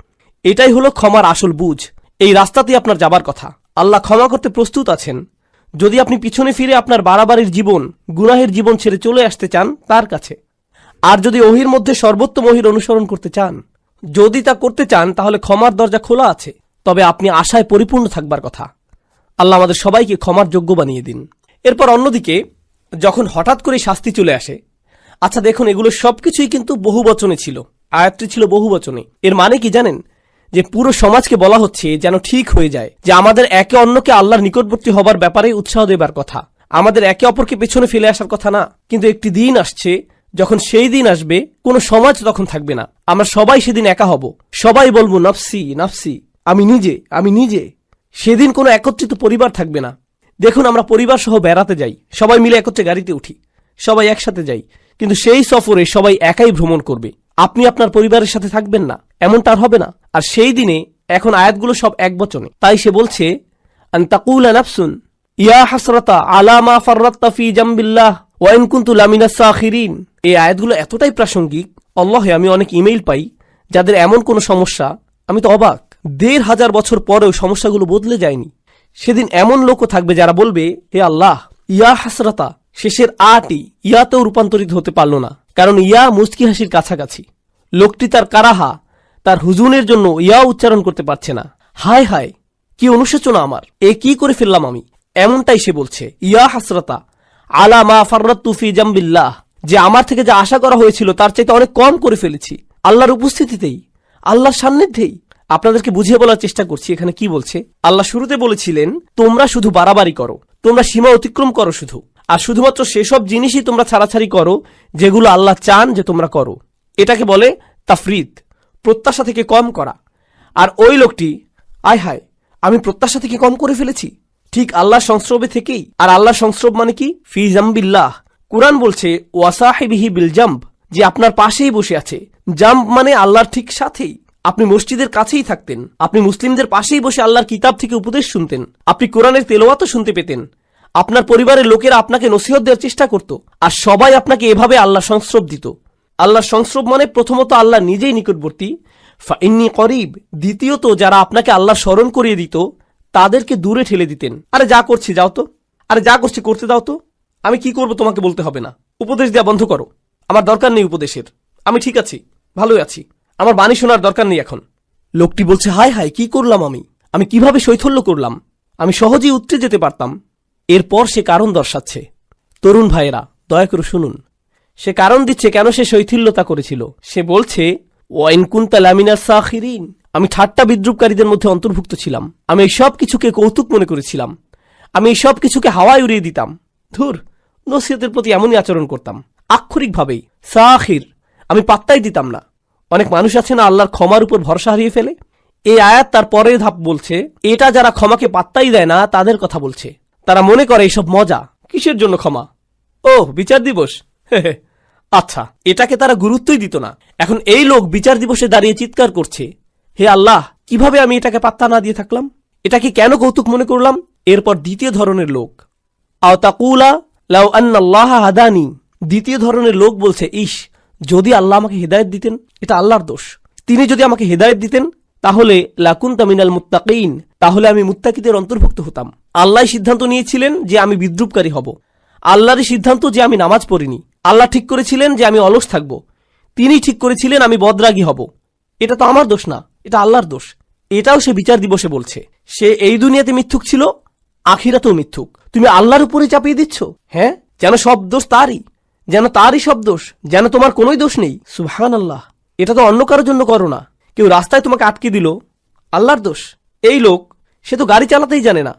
এটাই হলো ক্ষমার আসল বুঝ। এই রাস্তাতেই আপনার যাবার কথা। আল্লাহ ক্ষমা করতে প্রস্তুত আছেন, যদি আপনি পিছনে ফিরে আপনার বাড়াবাড়ির জীবন, গুনাহের জীবন ছেড়ে চলে আসতে চান তার কাছে। আর যদি ওহির মধ্যে সর্বোত্তম ওহির অনুসরণ করতে চান, যদি তা করতে চান, তাহলে ক্ষমার দরজা খোলা আছে। তবে আপনি আশায় পরিপূর্ণ থাকবার কথা। আল্লাহ আমাদের সবাইকে ক্ষমার যোগ্য বানিয়ে দিন। এরপর অন্যদিকে যখন হঠাৎ করে শাস্তি চলে আসে, আচ্ছা দেখুন, এগুলো সবকিছুই কিন্তু বহুবচনে ছিল। আয়াতটি ছিল বহুবচনে। এর মানে কি জানেন? যে পুরো সমাজকে বলা হচ্ছে যেন ঠিক হয়ে যায় যে আমাদের একে অন্যকে আল্লাহর নিকটবর্তী হবার ব্যাপারে উৎসাহ দেবার কথা, আমাদের একে অপরকে পেছনে ফেলে আসার কথা না। কিন্তু একটি দিন আসছে, যখন সেই দিন আসবে, কোনো সমাজ তখন থাকবে না। আমরা সবাই সেদিন একা হব, সবাই বলবো নাফসি নাফসি, আমি নিজে, আমি নিজে। সেদিন কোনো একত্রিত পরিবার থাকবে না। দেখুন, আমরা পরিবার সহ বেড়াতে যাই, সবাই মিলে একত্রে গাড়িতে উঠি, সবাই একসাথে যাই, কিন্তু সেই সফরে সবাই একাই ভ্রমণ করবে। আপনি আপনার পরিবারের সাথে থাকবেন না, এমনটা আর হবে না। আর সেই দিনে এখন আয়াতগুলো সব এক বচনে। তাই সে বলছে, আন তাকুলা নাফসুন ইয়া হাসরাতা আলা মা ফাররাততা ফি জামবিল্লাহ ওয়া ইন কুনতু লামিনাস সাখিরিন। এই আয়াতগুলো এতটাই প্রাসঙ্গিক, আল্লাহে আমি অনেক ইমেইল পাই যাদের এমন কোনো সমস্যা, আমি তো অবাক। ১৫০০ বছর পরেও সমস্যাগুলো বদলে যায়নি। সেদিন এমন লোকও থাকবে যারা বলবে, হে আল্লাহ, ইয়া হাসরাতা, শেষের আটি ইয়াতেও রূপান্তরিত হতে পারল না, কারণ ইয়া মুস্কি হাসির কাছাকাছি। লোকটি তার কারাহা, তার হুজুনের জন্য ইয়া উচ্চারণ করতে পারছে না। হায় হায়, কি অনুশোচনা আমার, এ কি করে ফেললাম আমি। এমনটাই সে বলছে, ইয়া হাসরাতা আলা মা ফাররাততু ফি জামবিল্লাহ, যে আমার থেকে যা আশা করা হয়েছিল তার চাইতে অনেক কম করে ফেলেছি আল্লাহর উপস্থিতিতেই, আল্লাহর সান্নিধ্যেই। আপনাদেরকে বুঝিয়ে বলার চেষ্টা করছি এখানে কি বলছে। আল্লাহ শুরুতে বলেছিলেন, তোমরা শুধু বাড়াবাড়ি করো, তোমরা সীমা অতিক্রম করো শুধু, আর শুধুমাত্র সেসব জিনিসই তোমরা ছাড়াছাড়ি করো যেগুলো আল্লাহ চান যে তোমরা করো। এটাকে বলে তাফরিদ, প্রত্যাশা থেকে কম করা। আর ওই লোকটি, আয় হায়, আমি প্রত্যাশা থেকে কম করে ফেলেছি, ঠিক আল্লাহর সংস্রবে থেকেই। আর আল্লাহর সংস্রব মানে কি? ফি জামবিল্লাহ। কুরআন বলছে ওয়াসাহিবিহি বিল জাম্ব, যে আপনার পাশেই বসে আছে। জাম্ব মানে আল্লাহর ঠিক সাথেই। আপনি মসজিদের কাছেই থাকতেন, আপনি মুসলিমদের পাশেই বসে আল্লাহর কিতাব থেকে উপদেশ শুনতেন, আপনি কোরআনের তেলাওয়াতও শুনতে পেতেন, আপনার পরিবারের লোকেরা আপনাকে নসিহত দেওয়ার চেষ্টা করত, আর সবাই আপনাকে এভাবে আল্লাহর সংস্রব দিত। আল্লাহর সংস্রব মানে প্রথমত আল্লাহ নিজেই নিকটবর্তী, ফাইন্নী করিব। দ্বিতীয়ত যারা আপনাকে আল্লাহ স্মরণ করিয়ে দিত তাদেরকে দূরে ঠেলে দিতেন। আরে যা করছি যাও তো, আরে যা করছি করতে দাও তো, আমি কি করব তোমাকে বলতে হবে না, উপদেশ দেওয়া বন্ধ করো, আমার দরকার নেই উপদেশের, আমি ঠিক আছি, ভালোই আছি, আমার বাণী শোনার দরকার নেই এখন। লোকটি বলছে, হায় হায়, কি করলাম আমি কিভাবে শৈথল্য করলাম, আমি সহজেই উতরে যেতে পারতাম। এরপর সে কারণ দর্শাচ্ছে। তরুণ ভাইয়েরা, দয়া করে শুনুন, সে কারণ দিচ্ছে কেন সে শৈথিল্যতা করেছিল। সে বলছে, ওয়াইন কুনতা লামিনাস সাখিরিন, আমি ঠাট্টা বিদ্রুপকারীদের মধ্যে অন্তর্ভুক্ত ছিলাম, আমি এই সব কিছুকে কৌতুক মনে করেছিলাম, আমি এই সব কিছুকে হাওয়ায় উড়িয়ে দিতাম। ধুর, নসিহতের প্রতি এমনই আচরণ করতাম, আক্ষরিকভাবেই সাখির, আমি পাত্তাই দিতাম না। অনেক মানুষ আছে না আল্লাহর ক্ষমার উপর ভরসা হারিয়ে ফেলে। এই আয়াত তার পরের ধাপ বলছে, এটা যারা ক্ষমাকে পাত্তাই দেয় না তাদের কথা বলছে। তারা মনে করে এইসব মজা, কিসের জন্য ক্ষমা, ও বিচার দিবস, আচ্ছা, এটাকে তারা গুরুত্বই দিত না। এখন এই লোক বিচার দিবসে দাঁড়িয়ে চিৎকার করছে, হে আল্লাহ, কিভাবে আমি এটাকে পাত্তা না দিয়ে থাকলাম, এটাকে কেন কৌতুক মনে করলাম। এরপর দ্বিতীয় ধরনের লোক, আও তাকুলা লাউ আন্নাল্লাহ হাদানি, দ্বিতীয় ধরনের লোক বলছে, ইস, যদি আল্লাহ আমাকে হেদায়েত দিতেন, এটা আল্লাহর দোষ, তিনি যদি আমাকে হেদায়েত দিতেন তাহলে লাকুনতা মিনাল মুত্তাকিন, তাহলে আমি মুত্তাকিদের অন্তর্ভুক্ত হতাম। আল্লাহ সিদ্ধান্ত নিয়েছিলেন যে আমি বিদ্রুপকারী হব, আল্লাহরই সিদ্ধান্ত যে আমি নামাজ পড়িনি, আল্লাহ ঠিক করেছিলেন যে আমি অলস থাকব, তিনি ঠিক করেছিলেন আমি বদরাগী হব। এটা তো আমার দোষ না, এটা আল্লাহর দোষ। এটাও সে বিচার দিবসে বলছে। সে এই দুনিয়াতে মিথ্যুক ছিল, আখিরাতেও মিথ্যুক। তুমি আল্লাহর উপরে চাপিয়ে দিচ্ছ, হ্যাঁ, যেন সব দোষ তারই, যেন তারই সব দোষ, যেন তোমার কোনোই দোষ নেই। সুবহানাল্লাহ, এটা তো অন্য কারোর জন্য করো না। কেউ রাস্তায় তোমাকে আটকে দিল, আল্লাহর দোষ। এই লোক, সে তো গাড়ি চালাতেই জানে না,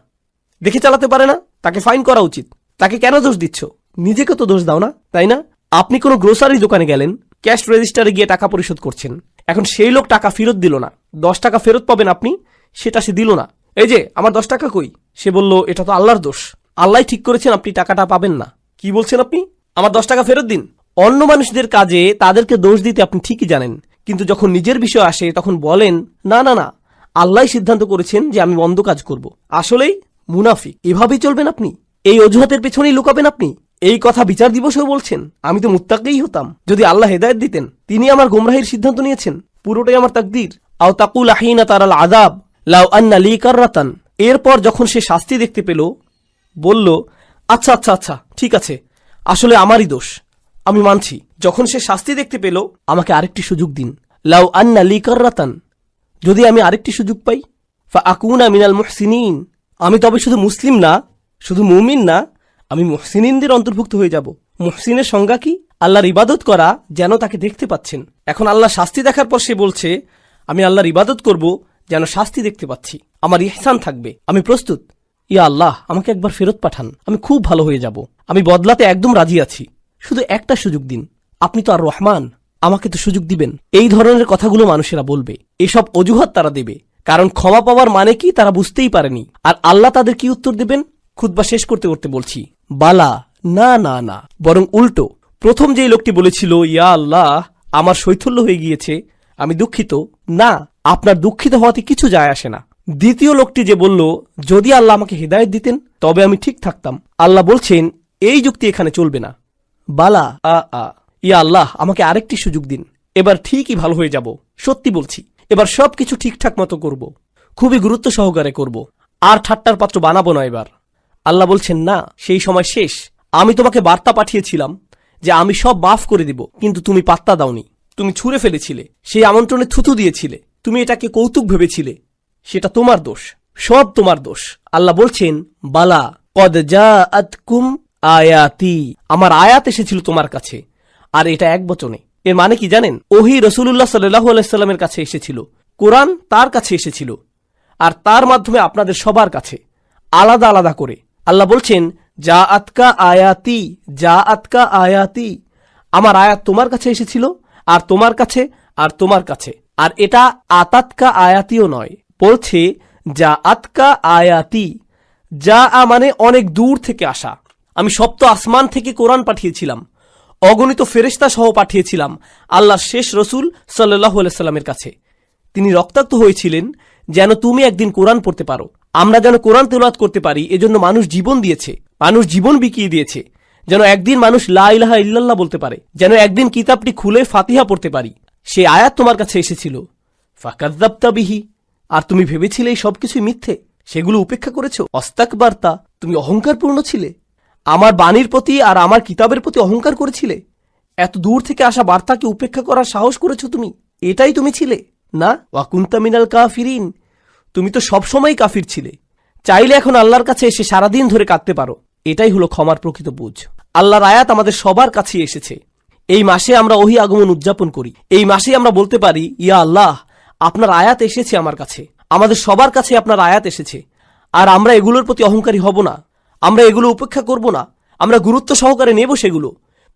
দেখে চালাতে পারে না, তাকে ফাইন করা উচিত। তাকে কেন দোষ দিচ্ছ? নিজেকে তো দোষ দাও না, তাই না? আপনি কোনো গ্রোসারি দোকানে গেলেন, ক্যাশ রেজিস্টারে গিয়ে টাকা পরিশোধ করছেন। এখন সেই লোক টাকা ফেরত দিল না, 10 টাকা ফেরত পাবেন আপনি, সেটা সে দিল না। এই যে আমার 10 টাকা কই? সে বলল এটা তো আল্লাহর দোষ, আল্লাহ ঠিক করেছেন আপনি টাকাটা পাবেন না। কি বলছেন আপনি? আমার 10 টাকা ফেরত দিন। অন্য মানুষদের কাজে তাদেরকে দোষ দিতে আপনি ঠিকই জানেন, কিন্তু যখন নিজের বিষয় আসে তখন বলেন না না না, আল্লাহ সিদ্ধান্ত করেছেন যে আমি বন্ধ কাজ করব। আসলেই মুনাফিক। এভাবেই চলবেন আপনি? এই অজুহাতের পেছনেই লুকাবেন আপনি? এই কথা বিচার দিবসেও বলছেন? আমি তো মুত্তাকিই হতাম যদি আল্লাহ হেদায়েত দিতেন। তিনি আমার গোমরাহির সিদ্ধান্ত নিয়েছেন, পুরোটাই আমার তাকদীর। আও তাকুল আহিনা তারাল আযাব লাউ আন্না লি কাররাতান। এরপর যখন সে শাস্তি দেখতে পেল, বলল আচ্ছা আচ্ছা আচ্ছা ঠিক আছে, আসলে আমারই দোষ, আমি মানছি। যখন সে শাস্তি দেখতে পেল, আমাকে আরেকটি সুযোগ দিন। লাউ আন্না লি কাররাতান, যদি আমি আরেকটি সুযোগ পাই, ফা আকুনা মিনাল মুহসিনিন, আমি তবে শুধু মুসলিম না, শুধু মুমিন না, আমি মুহসিনিনদের অন্তর্ভুক্ত হয়ে যাব। মুহসিনের সংজ্ঞা কি? আল্লাহর ইবাদত করা যেন তাকে দেখতে পাচ্ছেন। এখন আল্লাহ শাস্তি দেখার পর সে বলছে আমি আল্লাহর ইবাদত করব যেন শাস্তি দেখতে পাচ্ছি, আমার ইহসান থাকবে, আমি প্রস্তুত। ইয়া আল্লাহ, আমাকে একবার ফেরত পাঠান, আমি খুব ভালো হয়ে যাব, আমি বদলাতে একদম রাজি আছি, শুধু একটা সুযোগ দিন, আপনি তো আর রহমান, আমাকে তো সুযোগ দিবেন। এই ধরনের কথাগুলো মানুষেরা বলবে, এসব অজুহাত তারা দেবে, কারণ ক্ষমা পাওয়ার মানে কি তারা বুঝতেই পারেনি। আর আল্লাহ তাদের কি উত্তর দেবেন? খুতবা শেষ করতে করতে বলছি, বালা, না না না, বরং উল্টো। প্রথম যে লোকটি বলেছিল ইয়া আল্লাহ আমার শৈথল্য হয়ে গিয়েছে, আমি দুঃখিত, না, আপনার দুঃখিত হওয়াতে কিছু যায় আসে না। দ্বিতীয় লোকটি যে বলল যদি আল্লাহ আমাকে হিদায়াত দিতেন তবে আমি ঠিক থাকতাম, আল্লাহ বলছেন এই যুক্তি এখানে চলবে না। বালা, ইয়া আল্লাহ আমাকে আরেকটি সুযোগ দিন, এবার ঠিকই ভালো হয়ে যাব, সত্যি বলছি, এবার সবকিছু ঠিকঠাক মতো করব, খুবই গুরুত্ব সহকারে করব, আর ঠাট্টার পাত্র বানাবো না এবার। আল্লাহ বলছেন না, সেই সময় শেষ। আমি তোমাকে বার্তা পাঠিয়েছিলাম যে আমি সব মাফ করে দিব, কিন্তু তুমি পাত্তা দাওনি, তুমি ছুঁড়ে ফেলেছিলে, সেই আমন্ত্রণে থুতু দিয়েছিলে, তুমি এটাকে কৌতুক ভেবেছিলে, সেটা তোমার দোষ, সব তোমার দোষ। আল্লাহ বলছেন বালা কদ জাআতকুম আয়াতি, আমার আয়াত এসেছিল তোমার কাছে, আর এটা এক বচনে। এর মানে কি জানেন? ওহী রাসূলুল্লাহ সাল্লাল্লাহু আলাইহি সাল্লামের কাছে এসেছিল, কোরআন তার কাছে এসেছিল, আর তার মাধ্যমে আপনাদের সবার কাছে আলাদা আলাদা করে। আল্লাহ বলছেন যা আতকা আয়াতি, যা আতকা আয়াতি, আমার আয়াত তোমার কাছে এসেছিল, আর তোমার কাছে, আর তোমার কাছে। আর এটা আতাতকা আয়াতিও নয়, বলছে যা আতকা আয়াতি। যা মানে অনেক দূর থেকে আসা। আমি সপ্ত আসমান থেকে কোরআন পাঠিয়েছিলাম, অগণিত ফেরেশতা সহ পাঠিয়েছিলাম আল্লাহর শেষ রসুল সাল্লাল্লাহু আলাইহি সাল্লামের কাছে। তিনি রক্তাক্ত হয়েছিলেন যেন তুমি একদিন কোরআন পড়তে পারো, আমরা যেন কোরআন তেলাওয়াত করতে পারি। এজন্য মানুষ জীবন দিয়েছে, মানুষ জীবন বিকিয়ে দিয়েছে, যেন একদিন মানুষ লা ইলাহা ইল্লাল্লাহ বলতে পারে, যেন একদিন কিতাবটি খুলে ফাতিহা পড়তে পারি। সেই আয়াত তোমার কাছে এসেছিল, ফাকাযযাবতা বিহি, আর তুমি ভেবেছিলে এই সবকিছুই মিথ্যে, সেগুলো উপেক্ষা করেছো। অস্তাকবারতা, তুমি অহংকারপূর্ণ ছিলে, আমার বাণীর প্রতি আর আমার কিতাবের প্রতি অহংকার করেছিলে। এত দূর থেকে আসা বার্তাকে উপেক্ষা করার সাহস করেছো তুমি, এটাই তুমি ছিলে না? ওয়াকুনতা মিনাল কাফিরিন, তুমি তো সবসময় কাফির ছিলে। চাইলে এখন আল্লাহর কাছে এসে সারাদিন ধরে কাঁদতে পারো, এটাই হলো ক্ষমার প্রকৃত বুঝ। আল্লাহর আয়াত আমাদের সবার কাছে এসেছে। এই মাসে আমরা ওহী আগমন উদযাপন করি, এই মাসে আমরা বলতে পারি ইয়া আল্লাহ আপনার আয়াত এসেছে আমার কাছে, আমাদের সবার কাছে আপনার আয়াত এসেছে। আর আমরা এগুলোর প্রতি অহংকারী হব না, আমরা এগুলো উপেক্ষা করব না, আমরা গুরুত্ব সহকারে নেব সেগুলো।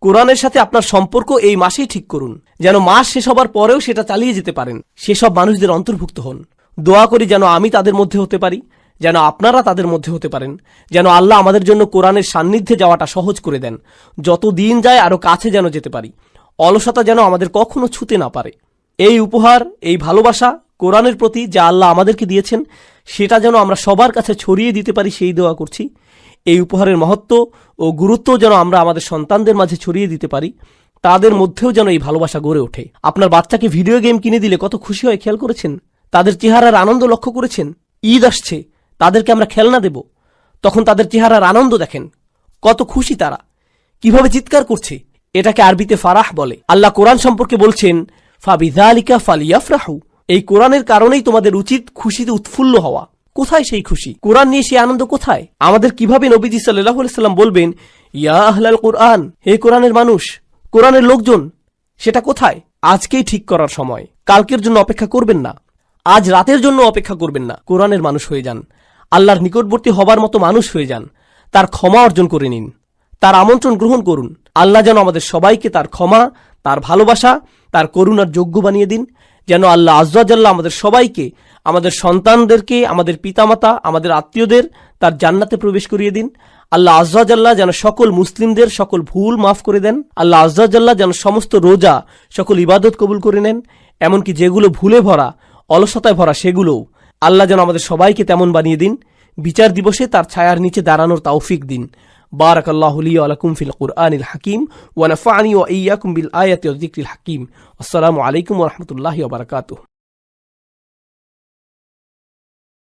কোরআনের সাথে আপনার সম্পর্ক এই মাসেই ঠিক করুন, যেন মাস শেষ হবার পরেও সেটা চালিয়ে যেতে পারেন, সেসব মানুষদের অন্তর্ভুক্ত হন। দোয়া করি যেন আমি তাদের মধ্যে হতে পারি, যেন আপনারা তাদের মধ্যে হতে পারেন, যেন আল্লাহ আমাদের জন্য কোরআনের সান্নিধ্যে যাওয়াটা সহজ করে দেন। যত দিন যায় আরো কাছে যেন যেতে পারি, অলসতা যেন আমাদের কখনো ছুতে না পারে। এই উপহার, এই ভালোবাসা কোরআনের প্রতি যা আল্লাহ আমাদেরকে দিয়েছেন, সেটা যেন আমরা সবার কাছে ছড়িয়ে দিতে পারি, সেই দোয়া করছি। এই উপহারের মহত্ব ও গুরুত্ব যেন আমরা আমাদের সন্তানদের মাঝে ছড়িয়ে দিতে পারি, তাদের মধ্যেও যেন এই ভালোবাসা গড়ে ওঠে। আপনার বাচ্চাকে ভিডিও গেম কিনে দিলে কত খুশি হয় খেয়াল করেছেন? তাদের চেহারার আনন্দ লক্ষ্য করেছেন? ঈদ আসছে, তাদেরকে আমরা খেলনা দেব, তখন তাদের চেহারার আনন্দ দেখেন, কত খুশি তারা, কিভাবে চিৎকার করছে। এটাকে আরবিতে ফারাহ বলে। আল্লাহ কোরআন সম্পর্কে বলছেন ফাবিযালিকা ফালিয়াফরাহু, এই কোরআনের কারণেই তোমাদের উচিত খুশিতে উৎফুল্ল হওয়া। কোথায় সেই খুশি? কোরআন নিয়ে সেই আনন্দ কোথায়? আমাদের কিভাবে নবীজি সাল্লাল্লাহু আলাইহি সাল্লাম বলবেন ইয়া আহলাল কোরআন, হে কোরআনের মানুষ, কোরআনের লোকজন, সেটা কোথায়? আজকেই ঠিক করার সময়। কালকের জন্য অপেক্ষা করবেন না, আজ রাতের জন্য অপেক্ষা করবেন না। কোরআনের মানুষ হয়ে যান, আল্লাহর নিকটবর্তী হবার মতো মানুষ হয়ে যান, তার ক্ষমা অর্জন করে নিন, তার আমন্ত্রণ গ্রহণ করুন। আল্লাহ যেন আমাদের সবাইকে তার ক্ষমা, তার ভালোবাসা, তার করুণার যোগ্য বানিয়ে দিন। যেন আল্লাহ আয্যা ওয়া জাল্লা আমাদের সবাইকে, আমাদের সন্তানদেরকে, আমাদের পিতামাতা, আমাদের আত্মীয়দের তার জান্নাতে প্রবেশ করিয়ে দিন। আল্লাহ আয্যা ওয়া জাল্লা যেন সকল মুসলিমদের সকল ভুল মাফ করে দেন। আল্লাহ আয্যা ওয়া জাল্লা যেন সমস্ত রোজা, সকল ইবাদত কবুল করে নেন, এমনকি যেগুলো ভুলে ভরা, অলসতায় ভরা সেগুলোও। আল্লাহ যেন আমাদের সবাইকে তেমন বানিয়ে দিন। বিচার দিবসে তার ছায়ার নিচে দাঁড়ানোর তৌফিক দিন। বারাকাল্লাহু লি ওয়া লাকুম ফিল কুরআনিল হাকিম ওয়া নাফা'নি ওয়া ইয়্যাকুম বিল আয়াতি ওয়াজ যিকরিল হাকিম। আসসালামু আলাইকুম ওয়া রাহমাতুল্লাহি ওয়া বারাকাতুহু।